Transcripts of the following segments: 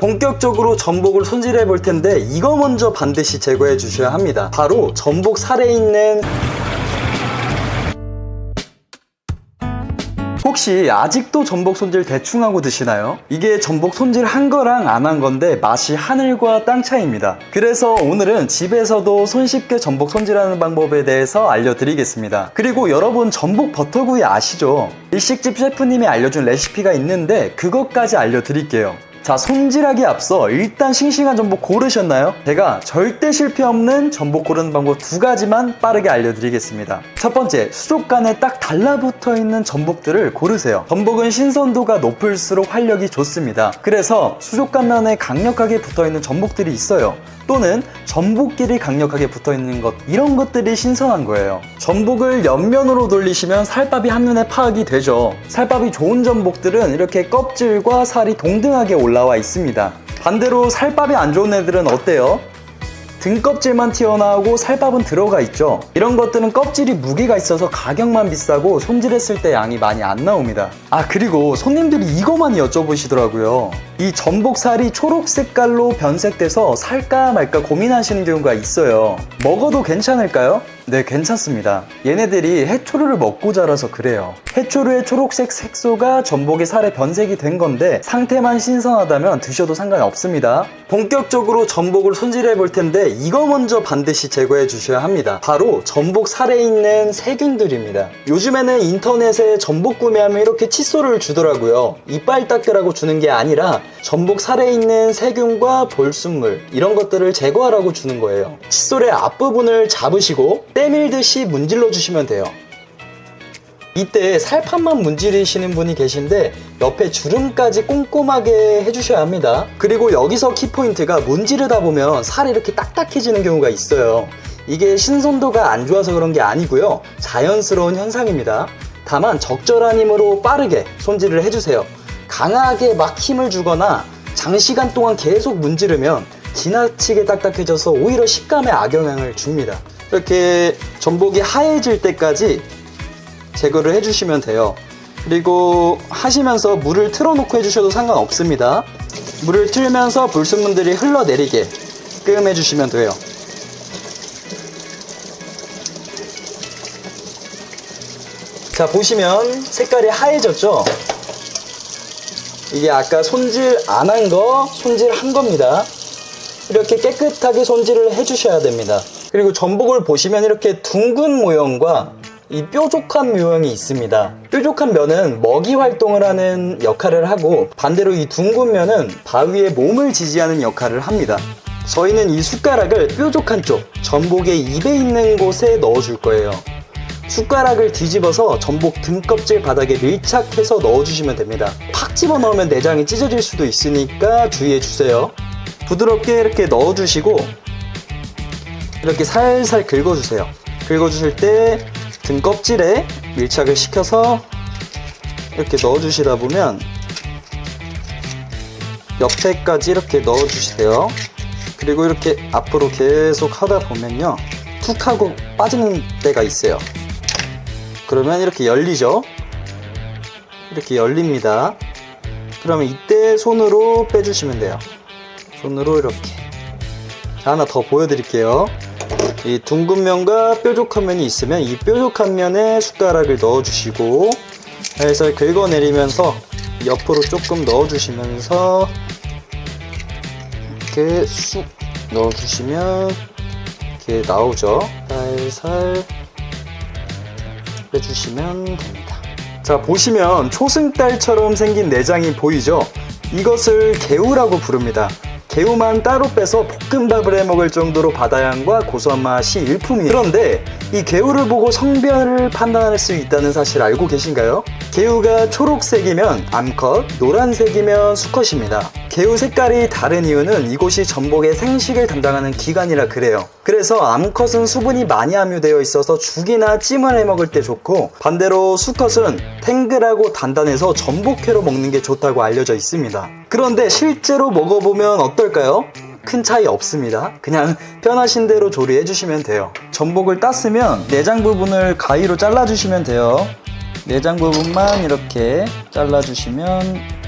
본격적으로 전복을 손질해 볼 텐데 이거 먼저 반드시 제거해 주셔야 합니다. 바로 전복 살에 있는 혹시 아직도 전복 손질 대충 하고 드시나요? 이게 전복 손질 한 거랑 안 한 건데 맛이 하늘과 땅 차이입니다. 그래서 오늘은 집에서도 손쉽게 전복 손질하는 방법에 대해서 알려드리겠습니다. 그리고 여러분 전복 버터구이 아시죠? 일식집 셰프님이 알려준 레시피가 있는데 그것까지 알려드릴게요. 자, 손질하기 앞서 일단 싱싱한 전복 고르셨나요? 제가 절대 실패 없는 전복 고르는 방법 두 가지만 빠르게 알려드리겠습니다. 첫 번째, 수족관에 딱 달라붙어 있는 전복들을 고르세요. 전복은 신선도가 높을수록 활력이 좋습니다. 그래서 수족관면에 강력하게 붙어 있는 전복들이 있어요. 또는 전복끼리 강력하게 붙어 있는 것, 이런 것들이 신선한 거예요. 전복을 옆면으로 돌리시면 살밥이 한눈에 파악이 되죠. 살밥이 좋은 전복들은 이렇게 껍질과 살이 동등하게 올라와 있습니다. 반대로 살밥이 안 좋은 애들은 어때요? 등껍질만 튀어나오고 살밥은 들어가 있죠. 이런 것들은 껍질이 무게가 있어서 가격만 비싸고 손질했을 때 양이 많이 안 나옵니다. 그리고 손님들이 이거 많이 여쭤보시더라고요. 이 전복살이 초록 색깔로 변색돼서 살까 말까 고민하시는 경우가 있어요. 먹어도 괜찮을까요? 네, 괜찮습니다. 얘네들이 해초류를 먹고 자라서 그래요. 해초류의 초록색 색소가 전복의 살에 변색이 된 건데 상태만 신선하다면 드셔도 상관이 없습니다. 본격적으로 전복을 손질해 볼 텐데 이거 먼저 반드시 제거해 주셔야 합니다. 바로 전복 살에 있는 세균들입니다. 요즘에는 인터넷에 전복 구매하면 이렇게 칫솔을 주더라고요. 이빨 닦으라고 주는 게 아니라 전복 살에 있는 세균과 볼순물, 이런 것들을 제거하라고 주는 거예요. 칫솔의 앞부분을 잡으시고 때밀듯이 문질러 주시면 돼요. 이때 살판만 문지르시는 분이 계신데 옆에 주름까지 꼼꼼하게 해주셔야 합니다. 그리고 여기서 키포인트가 문지르다 보면 살이 이렇게 딱딱해지는 경우가 있어요. 이게 신선도가 안 좋아서 그런 게 아니고요, 자연스러운 현상입니다. 다만 적절한 힘으로 빠르게 손질을 해주세요. 강하게 막 힘을 주거나 장시간 동안 계속 문지르면 지나치게 딱딱해져서 오히려 식감에 악영향을 줍니다. 이렇게 전복이 하얘질 때까지 제거를 해주시면 돼요. 그리고 하시면서 물을 틀어놓고 해주셔도 상관없습니다. 물을 틀면서 불순물들이 흘러내리게 끄매주시면 돼요. 자, 보시면 색깔이 하얘졌죠? 이게 아까 손질 안 한 거, 손질한 겁니다. 이렇게 깨끗하게 손질을 해주셔야 됩니다. 그리고 전복을 보시면 이렇게 둥근 모형과 이 뾰족한 모형이 있습니다. 뾰족한 면은 먹이 활동을 하는 역할을 하고 반대로 이 둥근 면은 바위에 몸을 지지하는 역할을 합니다. 저희는 이 숟가락을 뾰족한 쪽, 전복의 입에 있는 곳에 넣어줄 거예요. 숟가락을 뒤집어서 전복 등껍질 바닥에 밀착해서 넣어주시면 됩니다. 팍 집어넣으면 내장이 찢어질 수도 있으니까 주의해주세요. 부드럽게 이렇게 넣어주시고 이렇게 살살 긁어주세요. 긁어주실 때 등껍질에 밀착을 시켜서 이렇게 넣어주시다 보면 옆에까지 이렇게 넣어주세요. 그리고 이렇게 앞으로 계속 하다 보면요, 툭 하고 빠지는 때가 있어요. 그러면 이렇게 열리죠. 이렇게 열립니다. 그러면 이때 손으로 빼주시면 돼요. 손으로 이렇게. 자, 하나 더 보여드릴게요. 이 둥근 면과 뾰족한 면이 있으면 이 뾰족한 면에 숟가락을 넣어주시고 살살 긁어내리면서 옆으로 조금 넣어주시면서 이렇게 쑥 넣어주시면 이렇게 나오죠. 살살 빼주시면 됩니다. 자, 보시면 초승달처럼 생긴 내장이 보이죠? 이것을 개우라고 부릅니다. 개우만 따로 빼서 볶음밥을 해 먹을 정도로 바다향과 고소한 맛이 일품이에요. 그런데 이 개우를 보고 성별을 판단할 수 있다는 사실 알고 계신가요? 개우가 초록색이면 암컷, 노란색이면 수컷입니다. 개우 색깔이 다른 이유는 이곳이 전복의 생식을 담당하는 기관이라 그래요. 그래서 암컷은 수분이 많이 함유되어 있어서 죽이나 찜을 해 먹을 때 좋고 반대로 수컷은 탱글하고 단단해서 전복회로 먹는 게 좋다고 알려져 있습니다. 그런데 실제로 먹어보면 어떨까요? 큰 차이 없습니다. 그냥 편하신 대로 조리해 주시면 돼요. 전복을 땄으면 내장 부분을 가위로 잘라주시면 돼요. 내장 부분만 이렇게 잘라주시면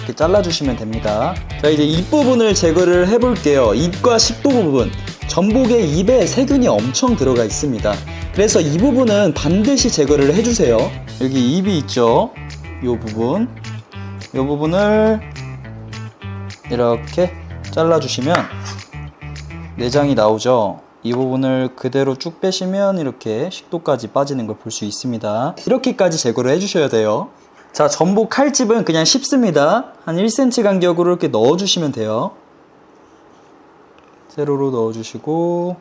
이렇게 잘라주시면 됩니다. 자, 이제 입 부분을 제거를 해볼게요. 입과 식도 부분. 전복의 입에 세균이 엄청 들어가 있습니다. 그래서 이 부분은 반드시 제거를 해주세요. 여기 입이 있죠? 이 부분을 이렇게 잘라주시면 내장이 나오죠? 이 부분을 그대로 쭉 빼시면 이렇게 식도까지 빠지는 걸 볼 수 있습니다. 이렇게까지 제거를 해주셔야 돼요. 자, 전복 칼집은 그냥 씹습니다. 한 1cm 간격으로 이렇게 넣어주시면 돼요. 세로로 넣어주시고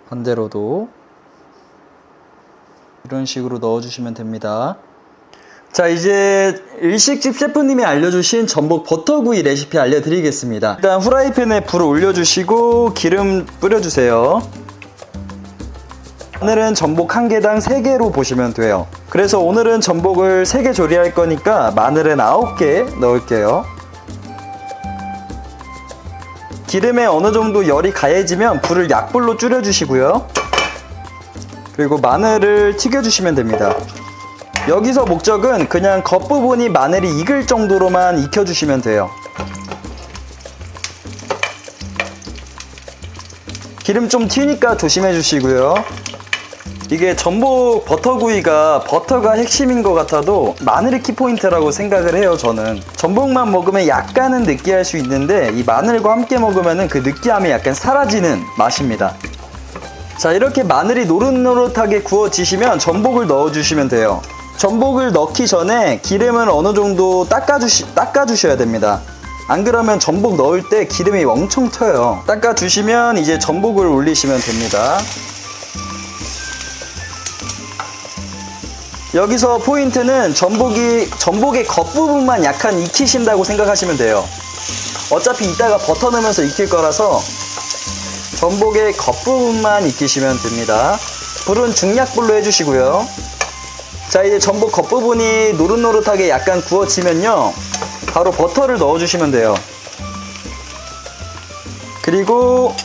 반대로도 이런 식으로 넣어주시면 됩니다. 자, 이제 일식집 셰프님이 알려주신 전복 버터구이 레시피 알려드리겠습니다. 일단 후라이팬에 불을 올려주시고 기름 뿌려주세요. 오늘은 전복 1개당 3개로 보시면 돼요. 그래서 오늘은 전복을 3개 조리할 거니까 마늘은 9개 넣을게요. 기름에 어느 정도 열이 가해지면 불을 약불로 줄여주시고요. 그리고 마늘을 튀겨주시면 됩니다. 여기서 목적은 그냥 겉부분이 마늘이 익을 정도로만 익혀주시면 돼요. 기름 좀 튀니까 조심해 주시고요. 이게 전복 버터구이가 버터가 핵심인 것 같아도 마늘이 키포인트라고 생각을 해요. 저는 전복만 먹으면 약간은 느끼할 수 있는데 이 마늘과 함께 먹으면 그 느끼함이 약간 사라지는 맛입니다. 자, 이렇게 마늘이 노릇노릇하게 구워지시면 전복을 넣어주시면 돼요. 전복을 넣기 전에 기름을 어느 정도 닦아주셔야 됩니다. 안 그러면 전복 넣을 때 기름이 엄청 튀어요. 닦아주시면 이제 전복을 올리시면 됩니다. 여기서 포인트는 전복의 겉부분만 약간 익히신다고 생각하시면 돼요. 어차피 이따가 버터 넣으면서 익힐 거라서 전복의 겉부분만 익히시면 됩니다. 불은 중약불로 해주시고요. 자, 이제 전복 겉부분이 노릇노릇하게 약간 구워지면요, 바로 버터를 넣어주시면 돼요. 그리고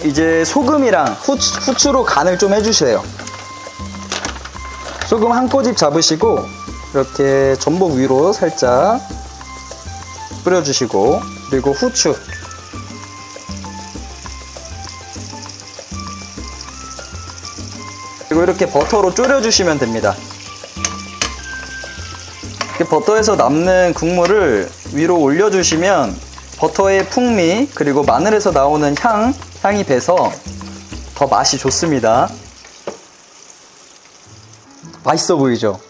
이제 소금이랑 후추로 간을 좀 해주세요. 소금 한 꼬집 잡으시고 이렇게 전복 위로 살짝 뿌려주시고, 그리고 후추, 그리고 이렇게 버터로 졸여주시면 됩니다. 이렇게 버터에서 남는 국물을 위로 올려주시면 버터의 풍미 그리고 마늘에서 나오는 향이 배서 더 맛이 좋습니다. 맛있어 보이죠?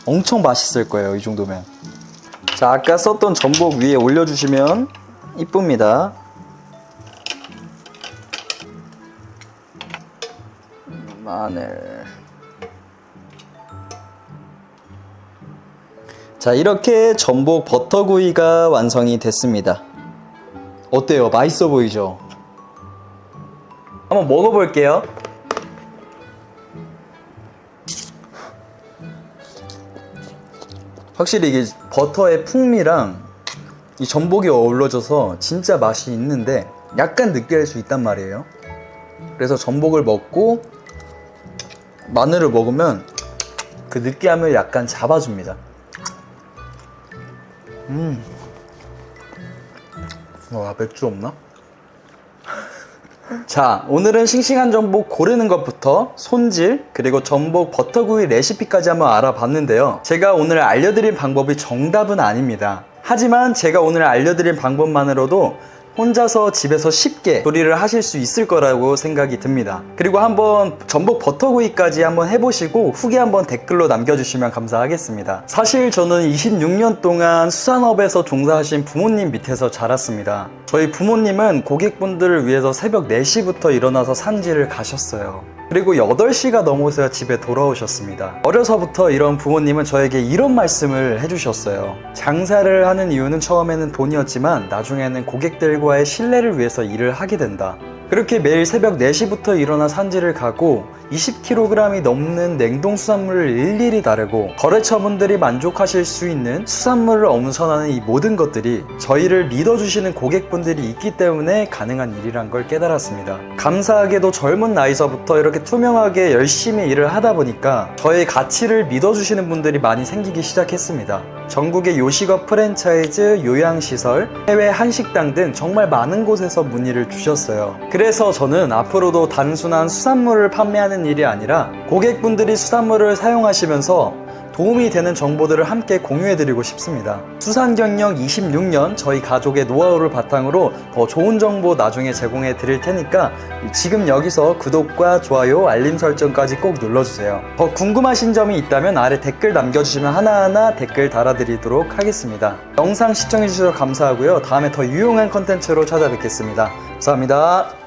엄청 맛있을 거예요, 이 정도면. 자, 아까 썼던 전복 위에 올려주시면 이쁩니다. 마늘. 자, 이렇게 전복 버터구이가 완성이 됐습니다. 어때요? 맛있어 보이죠? 한번 먹어볼게요. 확실히 이게 버터의 풍미랑 이 전복이 어우러져서 진짜 맛이 있는데 약간 느끼할 수 있단 말이에요. 그래서 전복을 먹고 마늘을 먹으면 그 느끼함을 약간 잡아줍니다. 와, 맥주 없나? 자, 오늘은 싱싱한 전복 고르는 것부터 손질, 그리고 전복 버터구이 레시피까지 한번 알아봤는데요. 제가 오늘 알려드린 방법이 정답은 아닙니다. 하지만 제가 오늘 알려드린 방법만으로도 혼자서 집에서 쉽게 조리를 하실 수 있을 거라고 생각이 듭니다. 그리고 한번 전복 버터구이까지 한번 해보시고 후기 한번 댓글로 남겨주시면 감사하겠습니다. 사실 저는 26년 동안 수산업에서 종사하신 부모님 밑에서 자랐습니다. 저희 부모님은 고객분들을 위해서 새벽 4시부터 일어나서 산지를 가셨어요. 그리고 8시가 넘어서야 집에 돌아오셨습니다. 어려서부터 이런 부모님은 저에게 이런 말씀을 해주셨어요. 장사를 하는 이유는 처음에는 돈이었지만 나중에는 고객들과의 신뢰를 위해서 일을 하게 된다. 그렇게 매일 새벽 4시부터 일어나 산지를 가고 20kg이 넘는 냉동 수산물을 일일이 다루고 거래처분들이 만족하실 수 있는 수산물을 엄선하는 이 모든 것들이 저희를 믿어주시는 고객분들이 있기 때문에 가능한 일이란 걸 깨달았습니다. 감사하게도 젊은 나이서부터 이렇게 투명하게 열심히 일을 하다 보니까 저의 가치를 믿어주시는 분들이 많이 생기기 시작했습니다. 전국의 요식업 프랜차이즈, 요양시설, 해외 한식당 등 정말 많은 곳에서 문의를 주셨어요. 그래서 저는 앞으로도 단순한 수산물을 판매하는 일이 아니라 고객분들이 수산물을 사용하시면서 도움이 되는 정보들을 함께 공유해드리고 싶습니다. 수산 경력 26년 저희 가족의 노하우를 바탕으로 더 좋은 정보 나중에 제공해 드릴 테니까 지금 여기서 구독과 좋아요, 알림 설정까지 꼭 눌러주세요. 더 궁금하신 점이 있다면 아래 댓글 남겨주시면 하나하나 댓글 달아드리도록 하겠습니다. 영상 시청해주셔서 감사하고요. 다음에 더 유용한 컨텐츠로 찾아뵙겠습니다. 감사합니다.